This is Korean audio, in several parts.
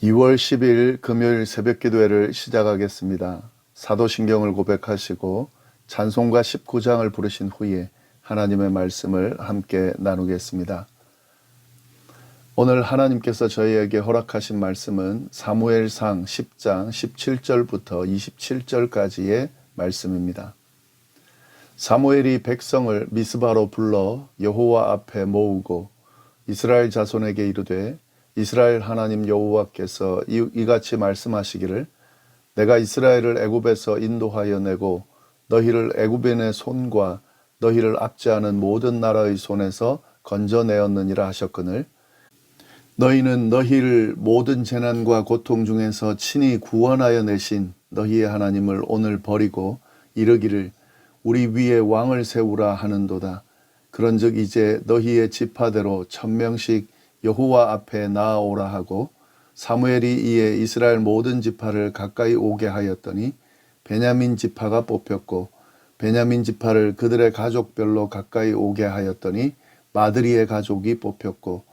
2월 10일 금요일 새벽 기도회를 시작하겠습니다. 사도신경을 고백하시고 찬송가 19장을 부르신 후에 하나님의 말씀을 함께 나누겠습니다. 오늘 하나님께서 저희에게 허락하신 말씀은 사무엘상 10장 17절부터 27절까지의 말씀입니다. 사무엘이 백성을 미스바로 불러 여호와 앞에 모으고 이스라엘 자손에게 이르되 이스라엘 하나님 여호와께서 이같이 말씀하시기를 내가 이스라엘을 애굽에서 인도하여 내고 너희를 애굽인의 손과 너희를 압제하는 모든 나라의 손에서 건져내었느니라 하셨거늘 너희는 너희를 모든 재난과 고통 중에서 친히 구원하여 내신 너희의 하나님을 오늘 버리고 이르기를 우리 위에 왕을 세우라 하는도다. 그런즉 이제 너희의 지파대로 1000명씩 여호와 앞에 나아오라 하고 사무엘이 이에 이스라엘 모든 지파를 가까이 오게 하였더니 베냐민 지파가 뽑혔고 베냐민 지파를 그들의 가족별로 가까이 오게 하였더니 마드리의 가족이 뽑혔고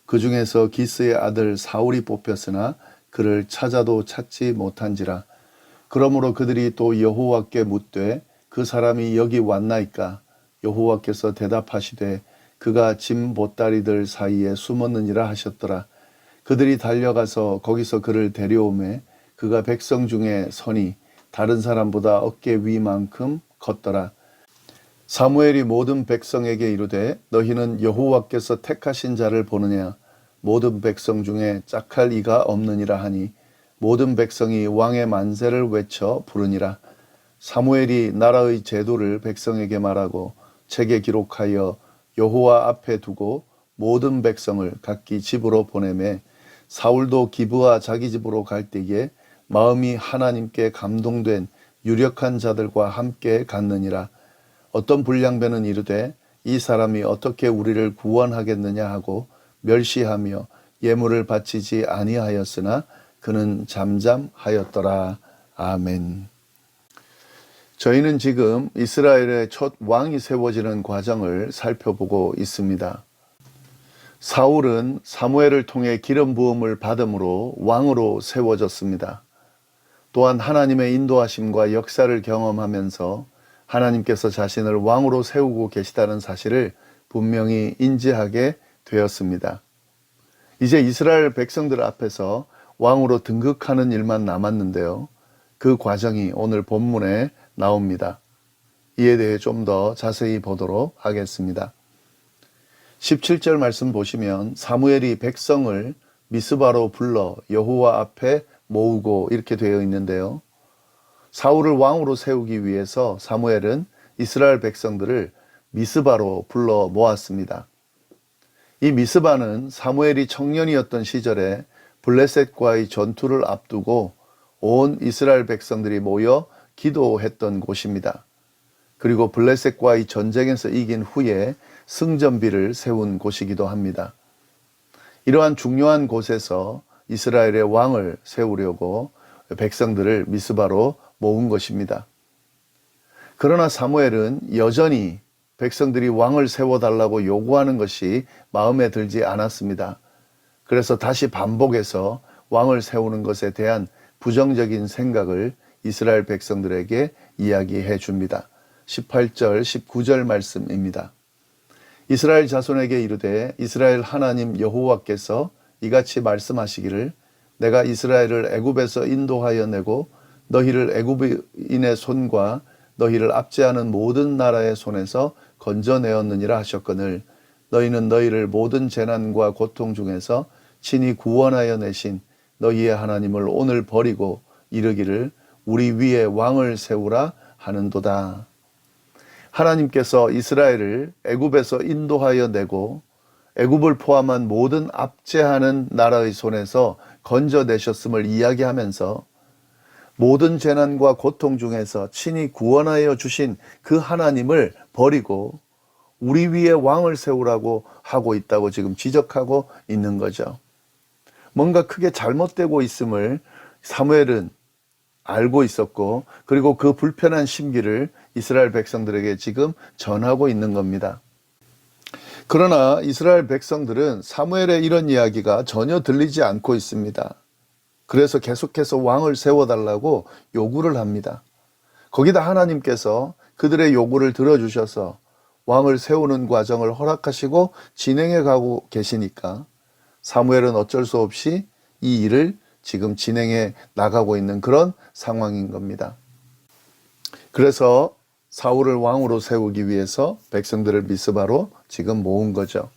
그 중에서 기스의 아들 사울이 뽑혔으나 그를 찾아도 찾지 못한지라. 그러므로 그들이 또 여호와께 묻되 그 사람이 여기 왔나이까? 여호와께서 대답하시되 그가 짐 보따리들 사이에 숨었느니라 하셨더라. 그들이 달려가서 거기서 그를 데려오매 그가 백성 중에 서니 다른 사람보다 어깨 위만큼 컸더라. 사무엘이 모든 백성에게 이르되 너희는 여호와께서 택하신 자를 보느냐? 모든 백성 중에 짝할 이가 없느니라 하니 모든 백성이 왕의 만세를 외쳐 부르니라. 사무엘이 나라의 제도를 백성에게 말하고 책에 기록하여 여호와 앞에 두고 모든 백성을 각기 집으로 보내매 사울도 기브아 자기 집으로 갈 때에 마음이 하나님께 감동된 유력한 자들과 함께 갔느니라. 어떤 불량배는 이르되 이 사람이 어떻게 우리를 구원하겠느냐 하고 멸시하며 예물을 바치지 아니하였으나 그는 잠잠하였더라. 아멘. 저희는 지금 이스라엘의 첫 왕이 세워지는 과정을 살펴보고 있습니다. 사울은 사무엘을 통해 기름 부음을 받음으로 왕으로 세워졌습니다. 또한 하나님의 인도하심과 역사를 경험하면서 하나님께서 자신을 왕으로 세우고 계시다는 사실을 분명히 인지하게 되었습니다. 이제 이스라엘 백성들 앞에서 왕으로 등극하는 일만 남았는데요. 그 과정이 오늘 본문에 나옵니다. 이에 대해 좀 더 자세히 보도록 하겠습니다. 17절 말씀 보시면 사무엘이 백성을 미스바로 불러 여호와 앞에 모으고 이렇게 되어 있는데요. 사울을 왕으로 세우기 위해서 사무엘은 이스라엘 백성들을 미스바로 불러 모았습니다. 이 미스바는 사무엘이 청년이었던 시절에 블레셋과의 전투를 앞두고 온 이스라엘 백성들이 모여 기도했던 곳입니다. 그리고 블레셋과의 전쟁에서 이긴 후에 승전비를 세운 곳이기도 합니다. 이러한 중요한 곳에서 이스라엘의 왕을 세우려고 백성들을 미스바로 모은 것입니다. 그러나 사무엘은 여전히 백성들이 왕을 세워달라고 요구하는 것이 마음에 들지 않았습니다. 그래서 다시 반복해서 왕을 세우는 것에 대한 부정적인 생각을 이스라엘 백성들에게 이야기해 줍니다. 18절, 19절 말씀입니다. 이스라엘 자손에게 이르되 이스라엘 하나님 여호와께서 이같이 말씀하시기를 내가 이스라엘을 애굽에서 인도하여 내고 너희를 애굽인의 손과 너희를 압제하는 모든 나라의 손에서 건져내었느니라 하셨거늘 너희는 너희를 모든 재난과 고통 중에서 친히 구원하여 내신 너희의 하나님을 오늘 버리고 이르기를 우리 위에 왕을 세우라 하는도다. 하나님께서 이스라엘을 애굽에서 인도하여 내고 애굽을 포함한 모든 압제하는 나라의 손에서 건져내셨음을 이야기하면서 모든 재난과 고통 중에서 친히 구원하여 주신 그 하나님을 버리고 우리 위에 왕을 세우라고 하고 있다고 지금 지적하고 있는 거죠. 뭔가 크게 잘못되고 있음을 사무엘은 알고 있었고 그리고 그 불편한 심기를 이스라엘 백성들에게 지금 전하고 있는 겁니다. 그러나 이스라엘 백성들은 사무엘의 이런 이야기가 전혀 들리지 않고 있습니다. 그래서 계속해서 왕을 세워달라고 요구를 합니다. 거기다 하나님께서 그들의 요구를 들어주셔서 왕을 세우는 과정을 허락하시고 진행해 가고 계시니까 사무엘은 어쩔 수 없이 이 일을 지금 진행해 나가고 있는 그런 상황인 겁니다. 그래서 사울을 왕으로 세우기 위해서 백성들을 미스바로 지금 모은 거죠.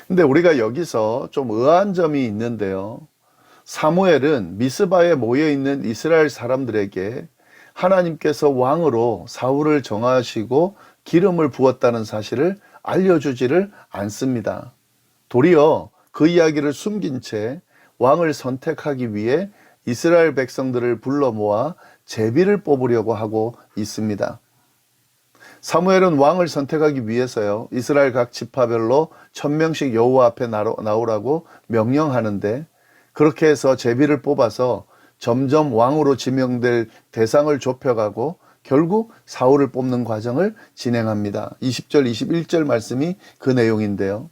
근데 우리가 여기서 좀 의아한 점이 있는데요. 사무엘은 미스바에 모여 있는 이스라엘 사람들에게 하나님께서 왕으로 사울을 정하시고 기름을 부었다는 사실을 알려주지를 않습니다. 도리어 그 이야기를 숨긴 채 왕을 선택하기 위해 이스라엘 백성들을 불러 모아 제비를 뽑으려고 하고 있습니다. 사무엘은 왕을 선택하기 위해서요, 이스라엘 각 지파별로 1000명씩 여호와 앞에 나오라고 명령하는데, 그렇게 해서 제비를 뽑아서 점점 왕으로 지명될 대상을 좁혀가고 결국 사울을 뽑는 과정을 진행합니다. 20절, 21절 말씀이 그 내용인데요.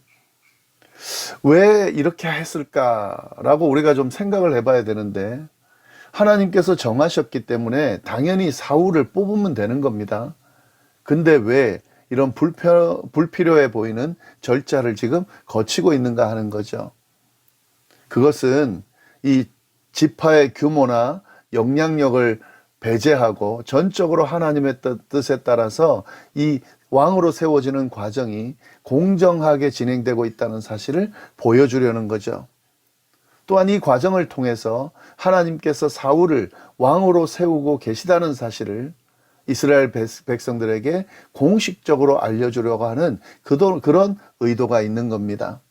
왜 이렇게 했을까라고 우리가 좀 생각을 해봐야 되는데, 하나님께서 정하셨기 때문에 당연히 사울을 뽑으면 되는 겁니다. 근데 왜 이런 불필요해 보이는 절차를 지금 거치고 있는가 하는 거죠. 그것은 이 지파의 규모나 영향력을 배제하고 전적으로 하나님의 뜻에 따라서 이 왕으로 세워지는 과정이 공정하게 진행되고 있다는 사실을 보여주려는 거죠. 또한 이 과정을 통해서 하나님께서 사울을 왕으로 세우고 계시다는 사실을 이스라엘 백성들에게 공식적으로 알려주려고 하는 그런 의도가 있는 겁니다.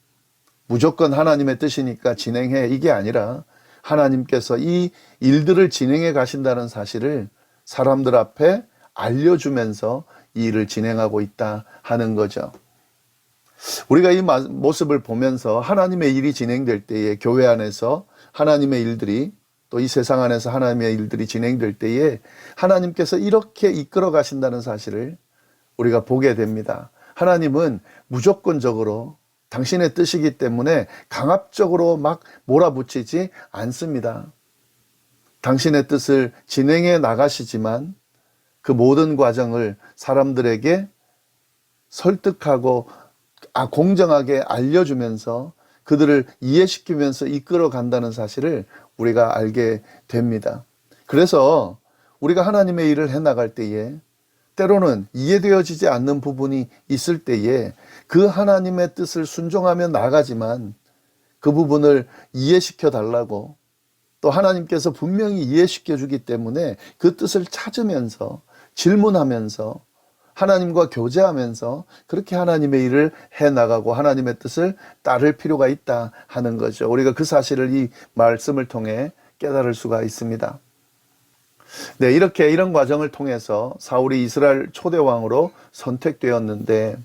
무조건 하나님의 뜻이니까 진행해, 이게 아니라 하나님께서 이 일들을 진행해 가신다는 사실을 사람들 앞에 알려주면서 이 일을 진행하고 있다 하는 거죠. 우리가 이 모습을 보면서 하나님의 일이 진행될 때에, 교회 안에서 하나님의 일들이, 또 이 세상 안에서 하나님의 일들이 진행될 때에 하나님께서 이렇게 이끌어 가신다는 사실을 우리가 보게 됩니다. 하나님은 무조건적으로 당신의 뜻이기 때문에 강압적으로 막 몰아붙이지 않습니다. 당신의 뜻을 진행해 나가시지만 그 모든 과정을 사람들에게 설득하고 공정하게 알려주면서 그들을 이해시키면서 이끌어 간다는 사실을 우리가 알게 됩니다. 그래서 우리가 하나님의 일을 해나갈 때에 때로는 이해되어지지 않는 부분이 있을 때에 그 하나님의 뜻을 순종하며 나가지만 그 부분을 이해시켜 달라고, 또 하나님께서 분명히 이해시켜 주기 때문에 그 뜻을 찾으면서 질문하면서 하나님과 교제하면서 그렇게 하나님의 일을 해나가고 하나님의 뜻을 따를 필요가 있다 하는 거죠. 우리가 그 사실을 이 말씀을 통해 깨달을 수가 있습니다. 네, 이런 과정을 통해서 사울이 이스라엘 초대왕으로 선택되었는데,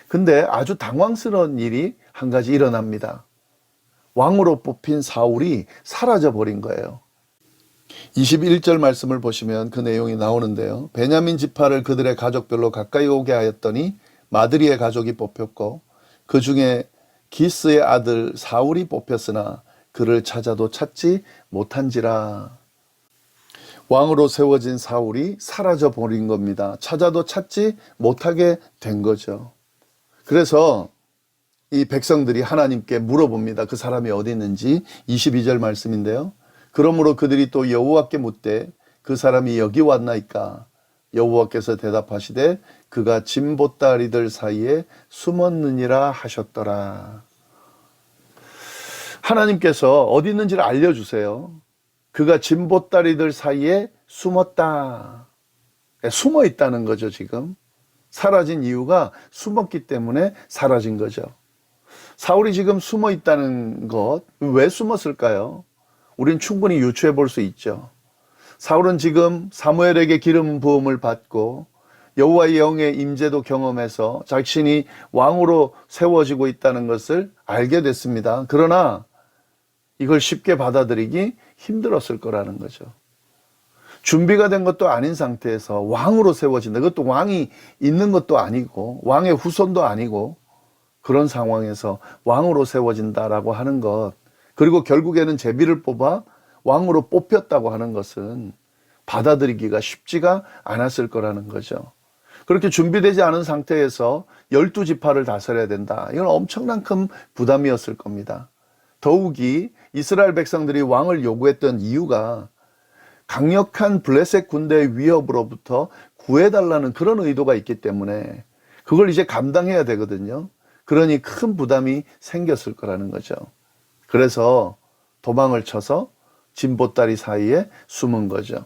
근데 아주 당황스러운 일이 한 가지 일어납니다. 왕으로 뽑힌 사울이 사라져 버린 거예요. 21절 말씀을 보시면 그 내용이 나오는데요. 베냐민 지파를 그들의 가족별로 가까이 오게 하였더니 마드리의 가족이 뽑혔고 그 중에 기스의 아들 사울이 뽑혔으나 그를 찾아도 찾지 못한지라. 왕으로 세워진 사울이 사라져 버린 겁니다. 찾아도 찾지 못하게 된 거죠. 그래서 이 백성들이 하나님께 물어봅니다. 그 사람이 어디 있는지. 22절 말씀인데요. 그러므로 그들이 또 여호와께 묻되 그 사람이 여기 왔나이까? 여호와께서 대답하시되 그가 진보따리들 사이에 숨었느니라 하셨더라. 하나님께서 어디 있는지를 알려주세요. 그가 진보따리들 사이에 숨었다. 숨어 있다는 거죠. 지금 사라진 이유가 숨었기 때문에 사라진 거죠. 사울이 지금 숨어 있다는 것, 왜 숨었을까요? 우린 충분히 유추해 볼 수 있죠. 사울은 지금 사무엘에게 기름 부음을 받고 여호와의 영의 임재도 경험해서 자신이 왕으로 세워지고 있다는 것을 알게 됐습니다. 그러나 이걸 쉽게 받아들이기 힘들었을 거라는 거죠. 준비가 된 것도 아닌 상태에서 왕으로 세워진다. 그것도 왕이 있는 것도 아니고 왕의 후손도 아니고 그런 상황에서 왕으로 세워진다라고 하는 것, 그리고 결국에는 제비를 뽑아 왕으로 뽑혔다고 하는 것은 받아들이기가 쉽지가 않았을 거라는 거죠. 그렇게 준비되지 않은 상태에서 12지파를 다스려야 된다. 이건 엄청난 큰 부담이었을 겁니다. 더욱이 이스라엘 백성들이 왕을 요구했던 이유가 강력한 블레셋 군대의 위협으로부터 구해달라는 그런 의도가 있기 때문에 그걸 이제 감당해야 되거든요. 그러니 큰 부담이 생겼을 거라는 거죠. 그래서 도망을 쳐서 진보다리 사이에 숨은 거죠.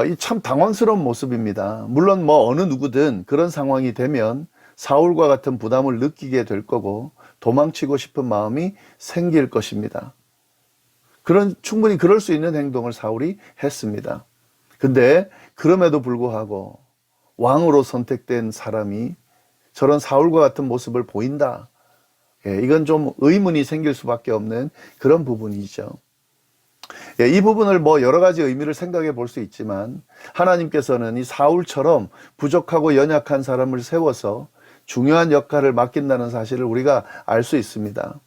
이 참 당황스러운 모습입니다. 물론 어느 누구든 그런 상황이 되면 사울과 같은 부담을 느끼게 될 거고 도망치고 싶은 마음이 생길 것입니다. 충분히 그럴 수 있는 행동을 사울이 했습니다. 근데 그럼에도 불구하고 왕으로 선택된 사람이 저런 사울과 같은 모습을 보인다. 이건 좀 의문이 생길 수밖에 없는 그런 부분이죠. 이 부분을 여러 가지 의미를 생각해 볼 수 있지만 하나님께서는 이 사울처럼 부족하고 연약한 사람을 세워서 중요한 역할을 맡긴다는 사실을 우리가 알 수 있습니다.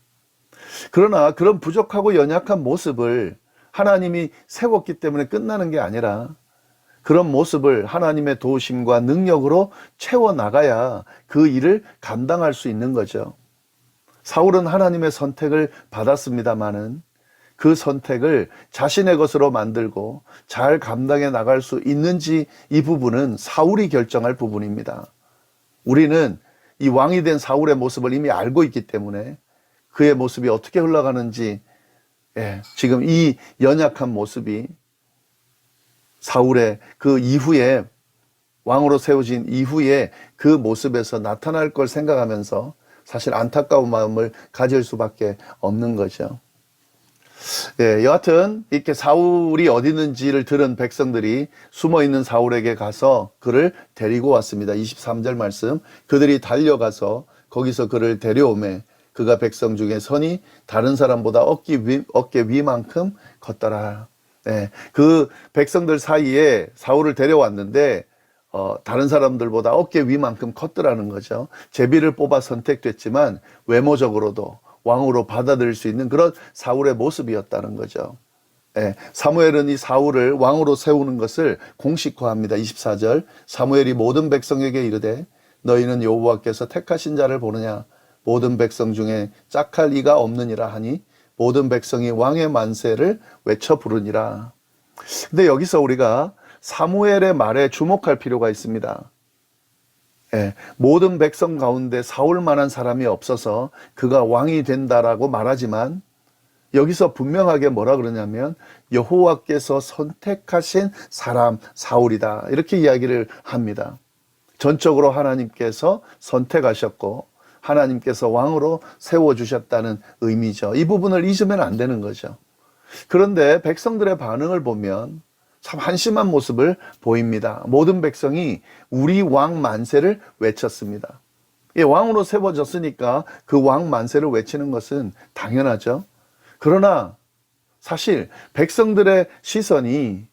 그러나 그런 부족하고 연약한 모습을 하나님이 세웠기 때문에 끝나는 게 아니라 그런 모습을 하나님의 도우심과 능력으로 채워나가야 그 일을 감당할 수 있는 거죠. 사울은 하나님의 선택을 받았습니다마는 그 선택을 자신의 것으로 만들고 잘 감당해 나갈 수 있는지 이 부분은 사울이 결정할 부분입니다. 우리는 이 왕이 된 사울의 모습을 이미 알고 있기 때문에 그의 모습이 어떻게 흘러가는지 지금 이 연약한 모습이 사울의 그 이후에 왕으로 세워진 이후에 그 모습에서 나타날 걸 생각하면서 사실 안타까운 마음을 가질 수밖에 없는 거죠. 여하튼 이렇게 사울이 어디 있는지를 들은 백성들이 숨어있는 사울에게 가서 그를 데리고 왔습니다. 23절 말씀, 그들이 달려가서 거기서 그를 데려오매 그가 백성 중에 선이 다른 사람보다 어깨 위만큼 컸더라. 그 백성들 사이에 사울을 데려왔는데 다른 사람들보다 어깨 위만큼 컸더라는 거죠. 제비를 뽑아 선택됐지만 외모적으로도 왕으로 받아들일 수 있는 그런 사울의 모습이었다는 거죠. 사무엘은 이 사울을 왕으로 세우는 것을 공식화합니다. 24절, 사무엘이 모든 백성에게 이르되 너희는 여호와께서 택하신 자를 보느냐, 모든 백성 중에 짝할 이가 없느니라 하니 모든 백성이 왕의 만세를 외쳐 부르니라. 근데 여기서 우리가 사무엘의 말에 주목할 필요가 있습니다. 모든 백성 가운데 사울만한 사람이 없어서 그가 왕이 된다라고 말하지만 여기서 분명하게 뭐라 그러냐면 여호와께서 선택하신 사람 사울이다, 이렇게 이야기를 합니다. 전적으로 하나님께서 선택하셨고 하나님께서 왕으로 세워주셨다는 의미죠. 이 부분을 잊으면 안 되는 거죠. 그런데 백성들의 반응을 보면 참 한심한 모습을 보입니다. 모든 백성이 우리 왕 만세를 외쳤습니다. 왕으로 세워졌으니까 그 왕 만세를 외치는 것은 당연하죠. 그러나 사실 백성들의 시선이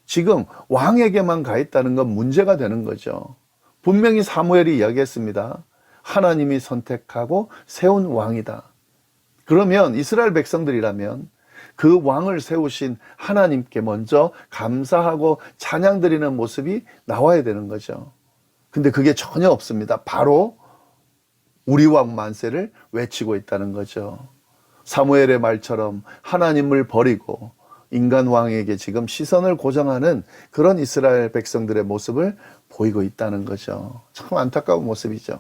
지금 왕에게만 가 있다는 건 문제가 되는 거죠. 분명히 사무엘이 이야기했습니다. 하나님이 선택하고 세운 왕이다. 그러면 이스라엘 백성들이라면 그 왕을 세우신 하나님께 먼저 감사하고 찬양드리는 모습이 나와야 되는 거죠. 근데 그게 전혀 없습니다. 바로 우리 왕 만세를 외치고 있다는 거죠. 사무엘의 말처럼 하나님을 버리고 인간 왕에게 지금 시선을 고정하는 그런 이스라엘 백성들의 모습을 보이고 있다는 거죠. 참 안타까운 모습이죠.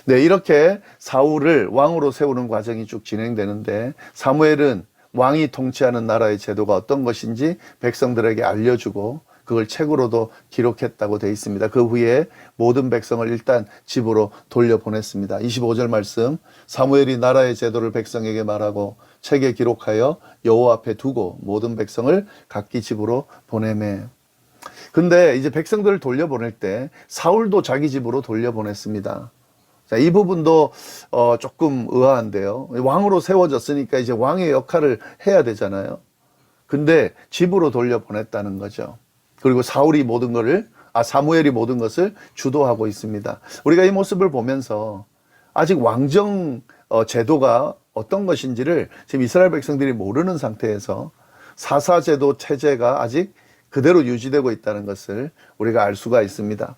이렇게 사울을 왕으로 세우는 과정이 쭉 진행되는데 사무엘은 왕이 통치하는 나라의 제도가 어떤 것인지 백성들에게 알려주고 그걸 책으로도 기록했다고 되어 있습니다. 그 후에 모든 백성을 일단 집으로 돌려보냈습니다. 25절 말씀, 사무엘이 나라의 제도를 백성에게 말하고 책에 기록하여 여호와 앞에 두고 모든 백성을 각기 집으로 보내매. 근데 이제 백성들을 돌려보낼 때 사울도 자기 집으로 돌려보냈습니다. 자, 이 부분도 조금 의아한데요. 왕으로 세워졌으니까 이제 왕의 역할을 해야 되잖아요. 근데 집으로 돌려보냈다는 거죠. 그리고 사무엘이 모든 것을 주도하고 있습니다. 우리가 이 모습을 보면서 아직 왕정 제도가 어떤 것인지를 지금 이스라엘 백성들이 모르는 상태에서 사사제도 체제가 아직 그대로 유지되고 있다는 것을 우리가 알 수가 있습니다.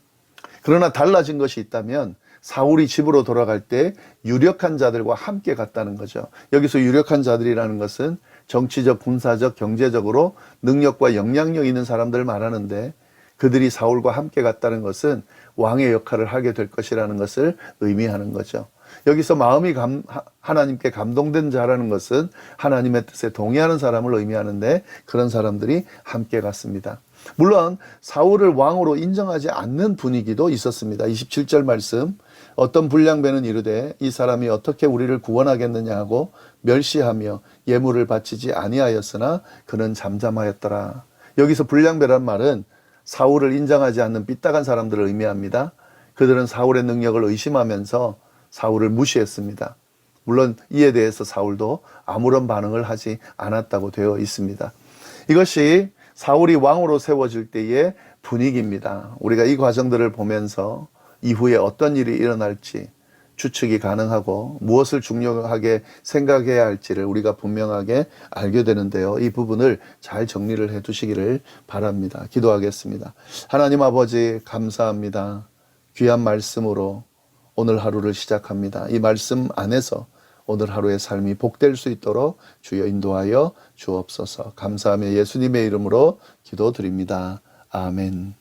그러나 달라진 것이 있다면 사울이 집으로 돌아갈 때 유력한 자들과 함께 갔다는 거죠. 여기서 유력한 자들이라는 것은 정치적, 군사적, 경제적으로 능력과 영향력 있는 사람들을 말하는데, 그들이 사울과 함께 갔다는 것은 왕의 역할을 하게 될 것이라는 것을 의미하는 거죠. 여기서 마음이 하나님께 감동된 자라는 것은 하나님의 뜻에 동의하는 사람을 의미하는데, 그런 사람들이 함께 갔습니다. 물론 사울을 왕으로 인정하지 않는 분위기도 있었습니다. 27절 말씀, 어떤 불량배는 이르되 이 사람이 어떻게 우리를 구원하겠느냐 하고 멸시하며 예물을 바치지 아니하였으나 그는 잠잠하였더라. 여기서 불량배란 말은 사울을 인정하지 않는 삐딱한 사람들을 의미합니다. 그들은 사울의 능력을 의심하면서 사울을 무시했습니다. 물론 이에 대해서 사울도 아무런 반응을 하지 않았다고 되어 있습니다. 이것이 사울이 왕으로 세워질 때의 분위기입니다. 우리가 이 과정들을 보면서 이후에 어떤 일이 일어날지 추측이 가능하고 무엇을 중요하게 생각해야 할지를 우리가 분명하게 알게 되는데요. 이 부분을 잘 정리를 해 두시기를 바랍니다. 기도하겠습니다. 하나님 아버지, 감사합니다. 귀한 말씀으로 오늘 하루를 시작합니다. 이 말씀 안에서 오늘 하루의 삶이 복될 수 있도록 주여 인도하여 주옵소서. 감사하며 예수님의 이름으로 기도드립니다. 아멘.